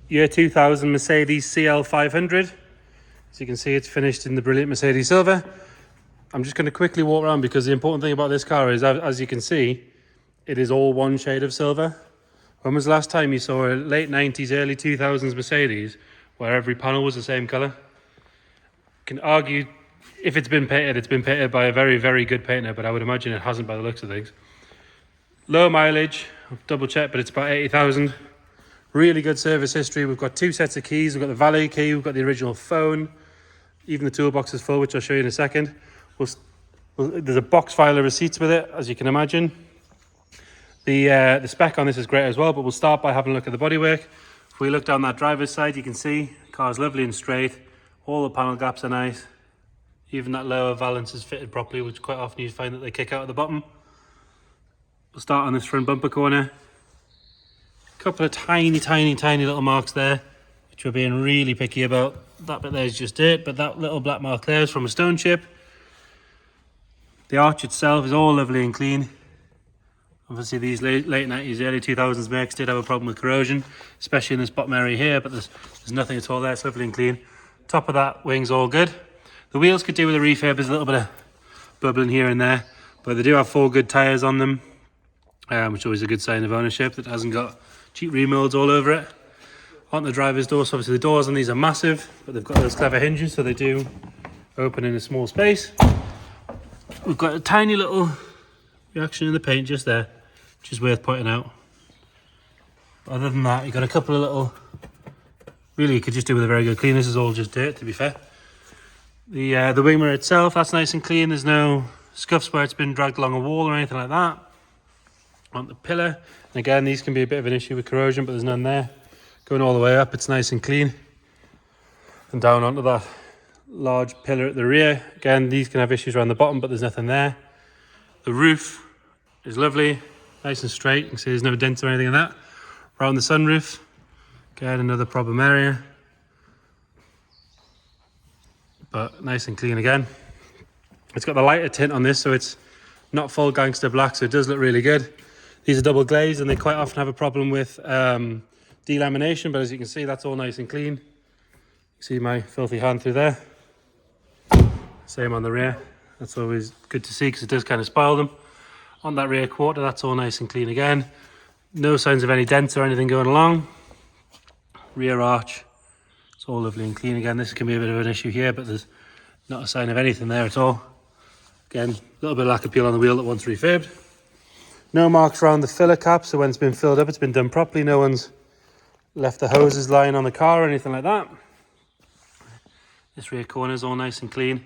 year 2000 Mercedes CL500. As you can see, it's finished in the brilliant Mercedes silver. I'm just going to quickly walk around because the important thing about this car is, as you can see, it is all one shade of silver. When was the last time you saw a late 90s, early 2000s Mercedes where every panel was the same colour? You can argue if it's been painted by a very, very good painter, but I would imagine it hasn't by the looks of things. Low mileage, I've double checked, but it's about 80,000. Really good service history. We've got 2 sets of keys. We've got the valet key, we've got the original phone, even the toolbox is full, which I'll show you in a second. There's a box file of receipts with it, as you can imagine. The spec on this is great as well, but we'll start by having a look at the bodywork. If we look down that driver's side, you can see the car's lovely and straight. All the panel gaps are nice. Even that lower valance is fitted properly, which quite often you find that they kick out at the bottom. We'll start on this front bumper corner. A couple of tiny little marks there, which we're being really picky about. That bit there is just dirt, but that little black mark there is from a stone chip. The arch itself is all lovely and clean. Obviously these late 90s, early 2000s makes did have a problem with corrosion, especially in this bottom area here, but there's nothing at all there. It's lovely and clean. Top of that wing's all good. The wheels could do with a refurb. There's a little bit of bubbling here and there, but they do have 4 good tyres on them, which is always a good sign of ownership, that hasn't got cheap remolds all over it. On the driver's door, so obviously the doors on these are massive, but they've got those clever hinges, so they do open in a small space. We've got a tiny little reaction in the paint just there, which is worth pointing out. But other than that, you've got a couple of little, really you could just do with a very good clean. This is all just dirt, to be fair. The wing mirror itself, that's nice and clean. There's no scuffs where it's been dragged along a wall or anything like that. On the pillar, and again, these can be a bit of an issue with corrosion, but there's none there. Going all the way up, it's nice and clean. And down onto that large pillar at the rear. Again, these can have issues around the bottom, but there's nothing there. The roof is lovely, nice and straight. You can see there's no dents or anything in that. Around the sunroof, again, another problem area, but nice and clean again. It's got the lighter tint on this, so it's not full gangster black, so it does look really good. These are double glazed and they quite often have a problem with delamination, but as you can see, that's all nice and clean. You see my filthy hand through there. Same on the rear. That's always good to see because it does kind of spoil them. On that rear quarter, that's all nice and clean again. No signs of any dents or anything going along. Rear arch, it's all lovely and clean again. This can be a bit of an issue here, but there's not a sign of anything there at all. Again, a little bit of lack of peel on the wheel that wants refurbed. No marks around the filler cap, so when it's been filled up, it's been done properly. No one's left the hoses lying on the car or anything like that. This rear corner is all nice and clean.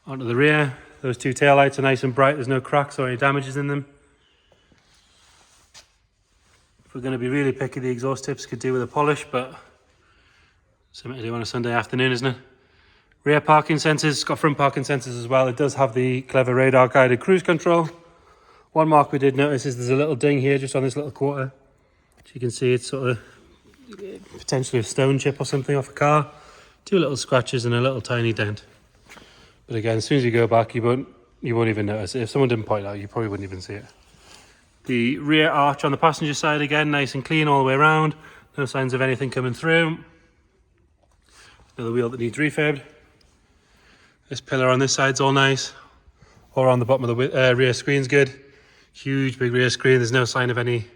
Onto the rear, those 2 taillights are nice and bright. There's no cracks or any damages in them. If we're going to be really picky, the exhaust tips could do with a polish, but something to do on a Sunday afternoon, isn't it? Rear parking sensors, it's got front parking sensors as well. It does have the clever radar guided cruise control. One mark we did notice is there's a little ding here just on this little quarter. As you can see, it's sort of potentially a stone chip or something off a car. 2 little scratches and a little tiny dent. But again, as soon as you go back, you won't even notice it. If someone didn't point it out, you probably wouldn't even see it. The rear arch on the passenger side, again, nice and clean all the way around. No signs of anything coming through. Another wheel that needs refurbed. This pillar on this side's all nice. All around the bottom of the rear screen's good. Huge big rear screen. There's no sign of any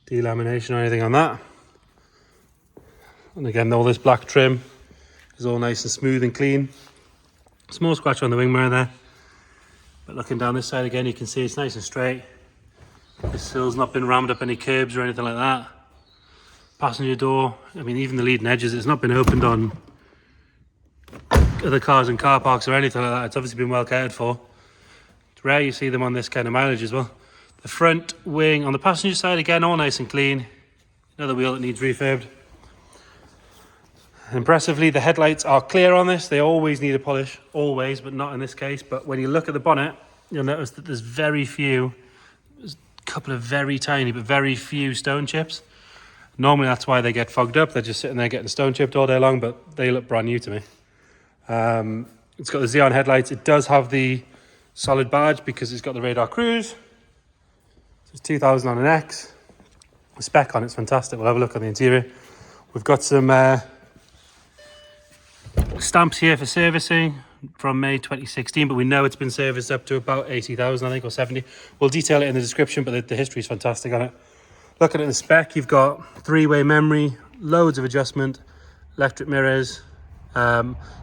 delamination or anything on that. And again, all this black trim is all nice and smooth and clean. Small scratch on the wing mirror there. But looking down this side again, you can see it's nice and straight. This sill's not been rammed up any curbs or anything like that. Passenger door, I mean, even the leading edges, it's not been opened on other cars and car parks or anything like that. It's obviously been well cared for. It's rare you see them on this kind of mileage as well. The front wing on the passenger side, again, all nice and clean. Another wheel that needs refurbed. Impressively, the headlights are clear on this. They always need a polish, always, but not in this case. But when you look at the bonnet, you'll notice that there's a couple of very tiny, but very few stone chips. Normally that's why they get fogged up. They're just sitting there getting stone chipped all day long, but they look brand new to me. It's got the Xeon headlights. It does have the solid badge because it's got the radar cruise. So it's 2000 on an X. Spec on it's fantastic. We'll have a look on the interior. We've got some stamps here for servicing from May 2016, but we know it's been serviced up to about 80,000, I think, or 70. We'll detail it in the description, but the history is fantastic on it. Looking at the spec, you've got 3-way memory, loads of adjustment, electric mirrors,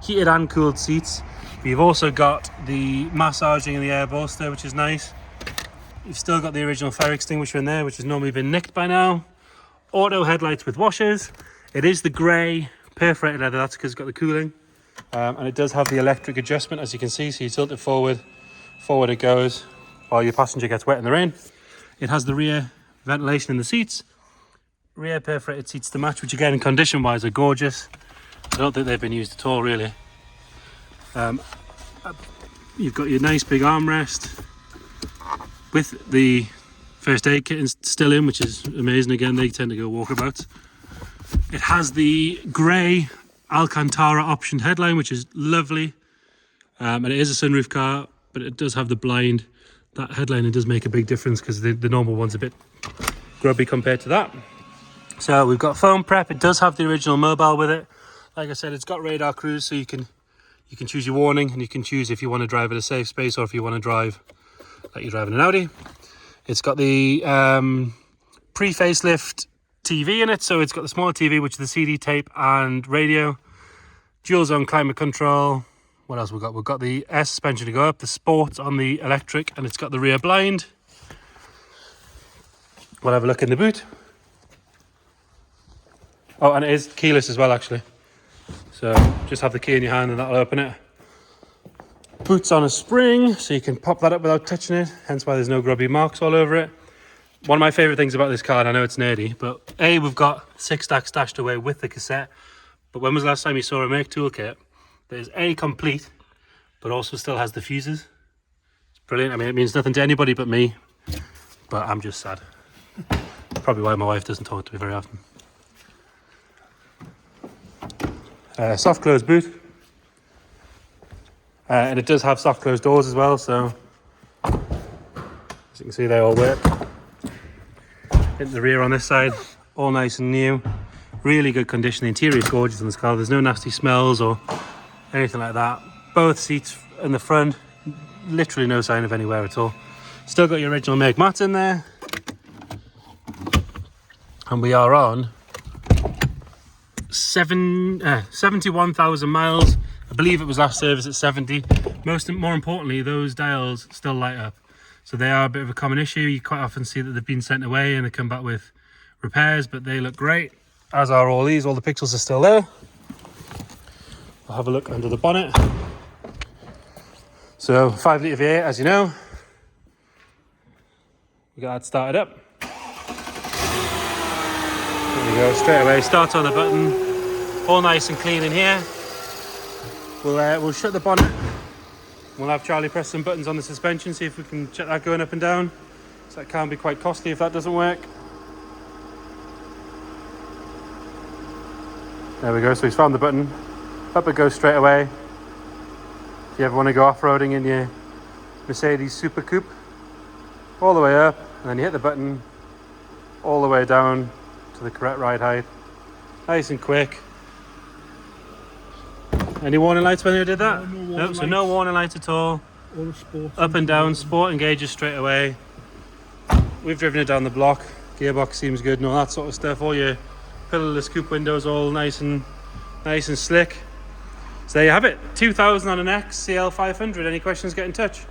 heated and cooled seats. You've also got the massaging and the air bolster, which is nice. You've still got the original fire extinguisher in there, which has normally been nicked by now. Auto headlights with washers. It is the grey perforated leather, that's because it's got the cooling. And it does have the electric adjustment, as you can see, so you tilt it forward it goes, while your passenger gets wet in the rain. It has the rear ventilation in the seats, rear perforated seats to match, which again, condition-wise, are gorgeous. I don't think they've been used at all, really. You've got your nice big armrest with the first aid kit still in, which is amazing. Again, they tend to go walkabouts. It has the grey Alcantara optioned headline, which is lovely. And it is a sunroof car, but it does have the blind. That headline, it does make a big difference because the normal one's a bit grubby compared to that. So we've got phone prep. It does have the original mobile with it. Like I said, it's got radar cruise, so you can choose your warning, and you can choose if you want to drive at a safe space or if you want to drive like you're driving an Audi. It's got the pre-facelift TV in it, so it's got the smaller TV, which is the CD tape and radio, dual zone climate control. What else we got? We've got the air suspension to go up, the sport on the electric, and it's got the rear blind. We'll have a look in the boot. Oh, and it is keyless as well, actually. So just have the key in your hand and that'll open it. Boot's on a spring, so you can pop that up without touching it, hence why there's no grubby marks all over it. One of my favourite things about this car, and I know it's nerdy, but A, we've got 6 stacks stashed away with the cassette. But when was the last time you saw a make toolkit that is A, complete, but also still has the fuses? It's brilliant. I mean, it means nothing to anybody but me, but I'm just sad. Probably why my wife doesn't talk to me very often. Soft close boot. And it does have soft closed doors as well, so as you can see, they all work. Into the rear on this side, all nice and new, really good condition. The interior is gorgeous in this car. There's no nasty smells or anything like that. Both seats in the front, literally no sign of any wear at all. Still got your original make mats in there, and we are on 71,000 miles. I believe it was last service at 70. More importantly, those dials still light up. So they are a bit of a common issue. You quite often see that they've been sent away and they come back with repairs, but they look great, as are all these. All the pixels are still there. We'll have a look under the bonnet. So 5 litre V8, as you know. We got that started up. There we go, straight away. Start on the button. All nice and clean in here. We'll shut the bonnet. We'll have Charlie press some buttons on the suspension, see if we can check that going up and down. So that can be quite costly if that doesn't work. There we go, so he's found the button. Up it goes straight away. If you ever want to go off-roading in your Mercedes Super Coupe, all the way up, and then you hit the button, all the way down to the correct ride height. Nice and quick. Any warning lights when you did that? No, so no warning lights at all. All sport. Up and down, sport engages straight away. We've driven it down the block. Gearbox seems good and all that sort of stuff. All your pillarless coupe windows all nice and slick. So there you have it. 2000 on an X CL500. Any questions, get in touch.